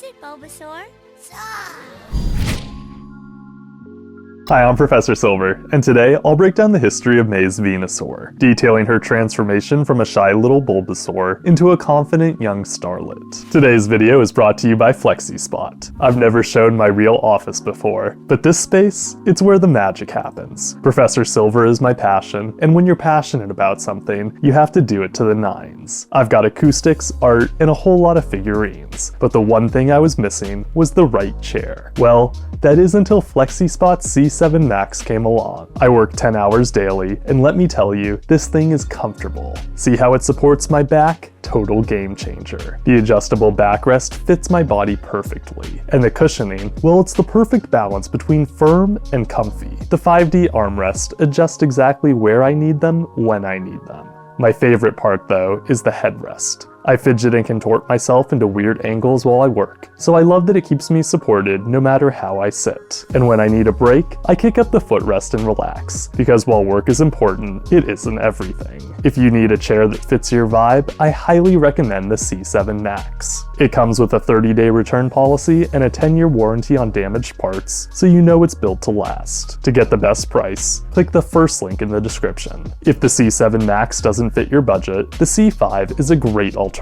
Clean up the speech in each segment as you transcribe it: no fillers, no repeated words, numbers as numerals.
it, Bulbasaur. Hi, I'm Professor Silver, and today I'll break down the history of May's Venusaur, detailing her transformation from a shy little Bulbasaur into a confident young starlet. Today's video is brought to you by Flexispot. I've never shown my real office before, but this space, it's where the magic happens. Professor Silver is my passion, and when you're passionate about something, you have to do it to the nines. I've got acoustics, art, and a whole lot of figurines, but the one thing I was missing was the right chair. Well, that is until Flexispot's C7Max came along. I work 10 hours daily, and let me tell you, this thing is comfortable. See how it supports my back? Total game changer. The adjustable backrest fits my body perfectly, and the cushioning, well, it's the perfect balance between firm and comfy. The 5D armrest adjusts exactly where I need them when I need them. My favorite part, though, is the headrest. I fidget and contort myself into weird angles while I work, so I love that it keeps me supported no matter how I sit. And when I need a break, I kick up the footrest and relax, because while work is important, it isn't everything. If you need a chair that fits your vibe, I highly recommend the C7Max. It comes with a 30-day return policy and a 10-year warranty on damaged parts, so you know it's built to last. To get the best price, click the first link in the description. If the C7Max doesn't fit your budget, the C5 is a great alternative.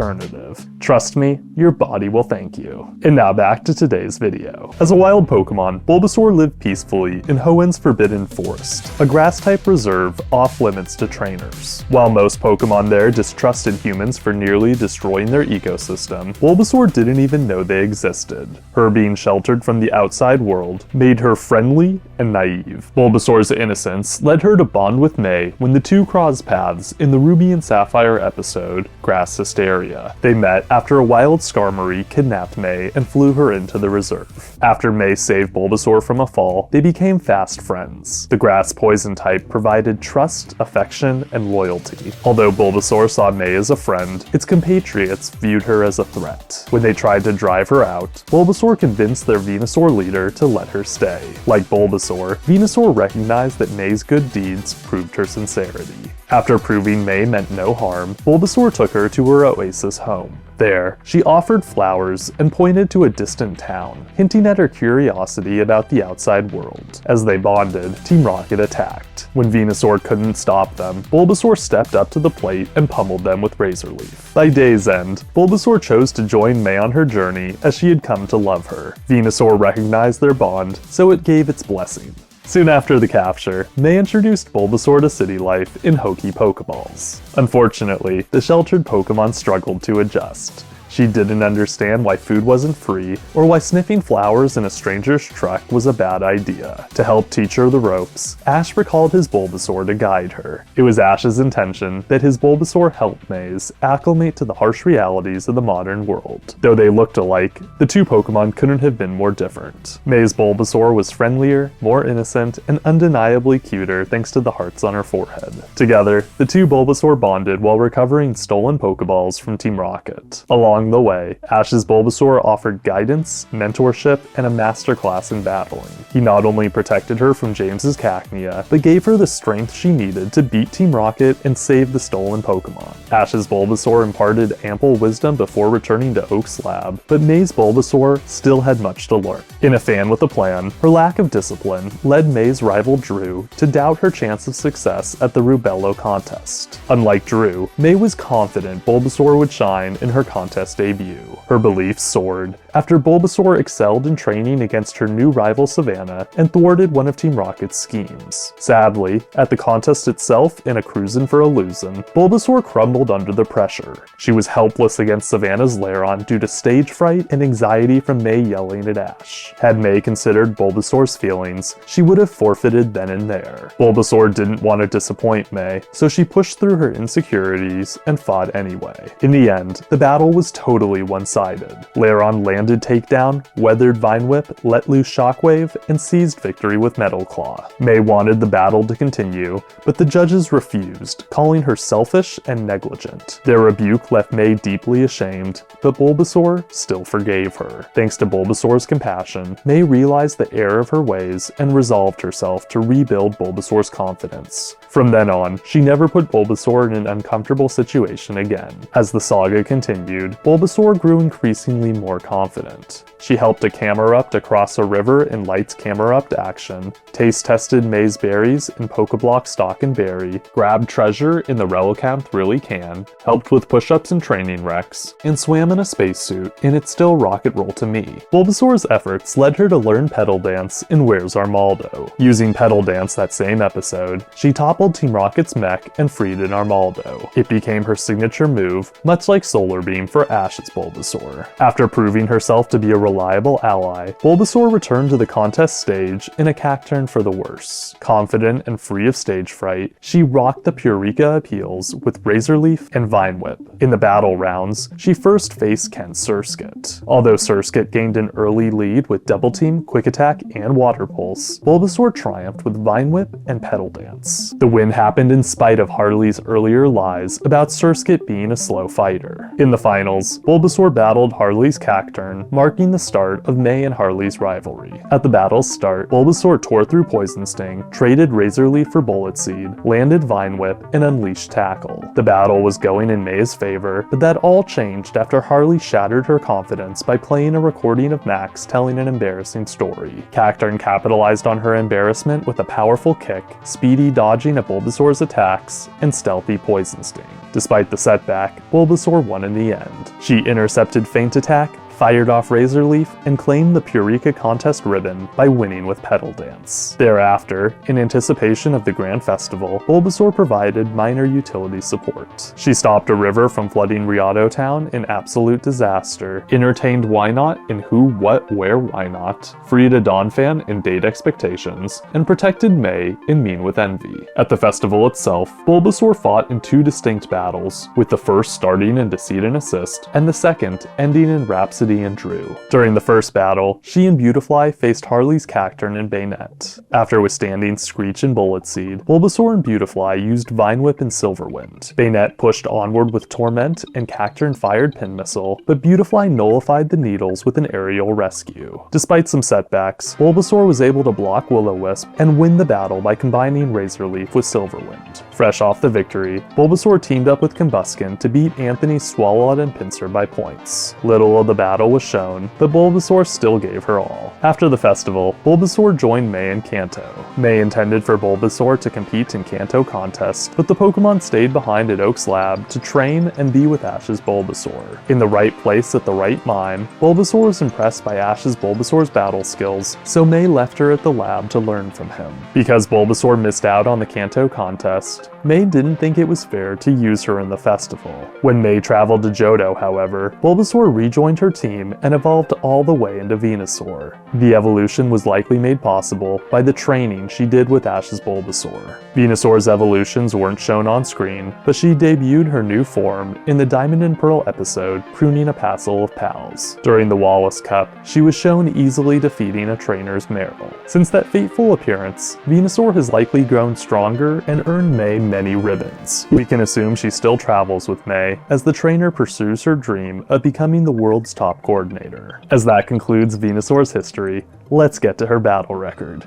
Trust me, your body will thank you. And now back to today's video. As a wild Pokemon, Bulbasaur lived peacefully in Hoenn's Forbidden Forest, a grass-type reserve off-limits to trainers. While most Pokemon there distrusted humans for nearly destroying their ecosystem, Bulbasaur didn't even know they existed. Her being sheltered from the outside world made her friendly and naive. Bulbasaur's innocence led her to bond with May when the two crossed paths in the Ruby and Sapphire episode, Grass Hysteria. They met after a wild Skarmory kidnapped May and flew her into the reserve. After May saved Bulbasaur from a fall, they became fast friends. The grass poison type provided trust, affection, and loyalty. Although Bulbasaur saw May as a friend, its compatriots viewed her as a threat. When they tried to drive her out, Bulbasaur convinced their Venusaur leader to let her stay. Like Bulbasaur, Venusaur recognized that May's good deeds proved her sincerity. After proving May meant no harm, Bulbasaur took her to her Oasis home. There, she offered flowers and pointed to a distant town, hinting at her curiosity about the outside world. As they bonded, Team Rocket attacked. When Venusaur couldn't stop them, Bulbasaur stepped up to the plate and pummeled them with Razor Leaf. By day's end, Bulbasaur chose to join May on her journey as she had come to love her. Venusaur recognized their bond, so it gave its blessing. Soon after the capture, May introduced Bulbasaur to city life in Hokey Pokeballs. Unfortunately, the sheltered Pokemon struggled to adjust. She didn't understand why food wasn't free, or why sniffing flowers in a stranger's truck was a bad idea. To help teach her the ropes, Ash recalled his Bulbasaur to guide her. It was Ash's intention that his Bulbasaur help May's acclimate to the harsh realities of the modern world. Though they looked alike, the two Pokemon couldn't have been more different. May's Bulbasaur was friendlier, more innocent, and undeniably cuter thanks to the hearts on her forehead. Together, the two Bulbasaur bonded while recovering stolen Pokeballs from Team Rocket. Along the way, Ash's Bulbasaur offered guidance, mentorship, and a masterclass in battling. He not only protected her from James's Cacnea, but gave her the strength she needed to beat Team Rocket and save the stolen Pokemon. Ash's Bulbasaur imparted ample wisdom before returning to Oak's lab, but May's Bulbasaur still had much to learn. In A Fan with a Plan, her lack of discipline led May's rival Drew to doubt her chance of success at the Rubello contest. Unlike Drew, May was confident Bulbasaur would shine in her contest debut. Her belief soared after Bulbasaur excelled in training against her new rival Savannah and thwarted one of Team Rocket's schemes. Sadly, at the contest itself, in a cruisin' for a losin', Bulbasaur crumbled under the pressure. She was helpless against Savannah's Lairon due to stage fright and anxiety from May yelling at Ash. Had May considered Bulbasaur's feelings, she would have forfeited then and there. Bulbasaur didn't want to disappoint May, so she pushed through her insecurities and fought anyway. In the end, the battle was totally one-sided. Lairon landed takedown, weathered Vine Whip, let loose Shockwave, and seized victory with Metal Claw. May wanted the battle to continue, but the judges refused, calling her selfish and negligent. Their rebuke left May deeply ashamed, but Bulbasaur still forgave her. Thanks to Bulbasaur's compassion, May realized the error of her ways and resolved herself to rebuild Bulbasaur's confidence. From then on, she never put Bulbasaur in an uncomfortable situation again. As the saga continued, Bulbasaur grew increasingly more confident. confident. She helped a Camerupt across a river in Light's Camerupt action, taste-tested May's berries in Pokeblock Stock and Berry, grabbed treasure in the Relicanth Really Can, helped with push-ups and training wrecks, and swam in a spacesuit in It's Still Rocket Roll to Me. Bulbasaur's efforts led her to learn Petal Dance in Where's Armaldo. Using Petal Dance that same episode, she toppled Team Rocket's mech and freed an Armaldo. It became her signature move, much like Solar Beam for Ash's Bulbasaur. After proving herself to be a reliable ally, Bulbasaur returned to the contest stage in a Cacturne for the worse. Confident and free of stage fright, she rocked the Purika appeals with Razor Leaf and Vine Whip. In the battle rounds, she first faced Kent's Surskit. Although Surskit gained an early lead with Double Team, Quick Attack, and Water Pulse, Bulbasaur triumphed with Vine Whip and Petal Dance. The win happened in spite of Harley's earlier lies about Surskit being a slow fighter. In the finals, Bulbasaur battled Harley's Cacturne, marking the start of May and Harley's rivalry. At the battle's start, Bulbasaur tore through Poison Sting, traded Razor Leaf for Bullet Seed, landed Vine Whip, and unleashed Tackle. The battle was going in May's favor, but that all changed after Harley shattered her confidence by playing a recording of Max telling an embarrassing story. Cacturne capitalized on her embarrassment with a powerful kick, speedy dodging of Bulbasaur's attacks, and stealthy Poison Sting. Despite the setback, Bulbasaur won in the end. She intercepted Feint Attack, fired off Razor Leaf, and claimed the Purika contest ribbon by winning with Petal Dance. Thereafter, in anticipation of the Grand Festival, Bulbasaur provided minor utility support. She stopped a river from flooding Riado Town in absolute disaster, entertained Wynot in Who, What, Where, Why Not, freed a Donphan in Date Expectations, and protected May in Mean with Envy. At the festival itself, Bulbasaur fought in two distinct battles, with the first starting in Deceit and Assist, and the second ending in Rhapsody and Drew. During the first battle, she and Beautifly faced Harley's Cacturne and Banette. After withstanding Screech and Bullet Seed, Bulbasaur and Beautifly used Vine Whip and Silverwind. Banette pushed onward with Torment and Cacturne fired Pin Missile, but Beautifly nullified the needles with an aerial rescue. Despite some setbacks, Bulbasaur was able to block Will-O-Wisp and win the battle by combining Razor Leaf with Silverwind. Fresh off the victory, Bulbasaur teamed up with Combusken to beat Anthony's Swalot and Pinsir by points. Little of the battle was shown, but Bulbasaur still gave her all. After the festival, Bulbasaur joined May in Kanto. May intended for Bulbasaur to compete in Kanto contests, but the Pokemon stayed behind at Oak's lab to train and be with Ash's Bulbasaur. In the right place at the right time, Bulbasaur was impressed by Ash's Bulbasaur's battle skills, so May left her at the lab to learn from him. Because Bulbasaur missed out on the Kanto contest, May didn't think it was fair to use her in the festival. When May traveled to Johto, however, Bulbasaur rejoined her team and evolved all the way into Venusaur. The evolution was likely made possible by the training she did with Ash's Bulbasaur. Venusaur's evolutions weren't shown on screen, but she debuted her new form in the Diamond and Pearl episode Pruning a Passel of Pals. During the Wallace Cup, she was shown easily defeating a trainer's Meryl. Since that fateful appearance, Venusaur has likely grown stronger and earned May many ribbons. We can assume she still travels with May as the trainer pursues her dream of becoming the world's top coordinator. As that concludes Venusaur's history, let's get to her battle record.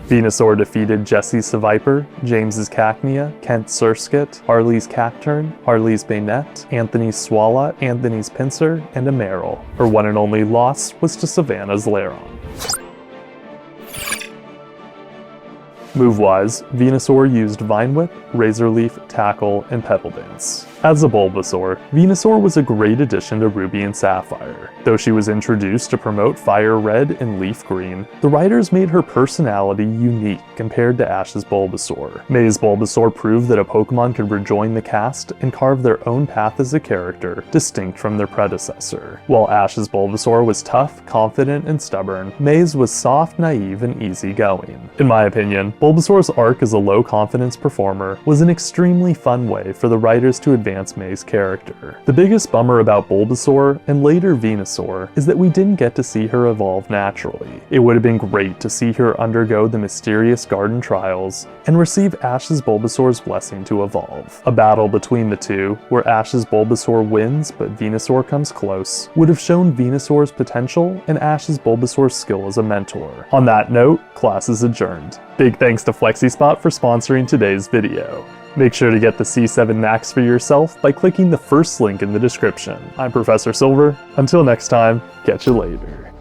Venusaur defeated Jesse's Seviper, James's Cacnea, Kent's Surskit, Harley's Cacturne, Harley's Banette, Anthony's Swalot, Anthony's Pinsir, and a Meryl. Her one and only loss was to Savannah's Lairon. Move-wise, Venusaur used Vine Whip, Razor Leaf, Tackle, and Petal Dance. As a Bulbasaur, Venusaur was a great addition to Ruby and Sapphire. Though she was introduced to promote Fire Red and Leaf Green, the writers made her personality unique compared to Ash's Bulbasaur. May's Bulbasaur proved that a Pokemon could rejoin the cast and carve their own path as a character, distinct from their predecessor. While Ash's Bulbasaur was tough, confident, and stubborn, May's was soft, naive, and easygoing. In my opinion, Bulbasaur's arc as a low-confidence performer was an extremely fun way for the writers to advance May's character. The biggest bummer about Bulbasaur, and later Venusaur, is that we didn't get to see her evolve naturally. It would have been great to see her undergo the mysterious garden trials and receive Ash's Bulbasaur's blessing to evolve. A battle between the two, where Ash's Bulbasaur wins but Venusaur comes close, would have shown Venusaur's potential and Ash's Bulbasaur's skill as a mentor. On that note, class is adjourned. Big thanks to Flexispot for sponsoring today's video. Make sure to get the C7Max for yourself by clicking the first link in the description. I'm Professor Silver. Until next time, catch you later.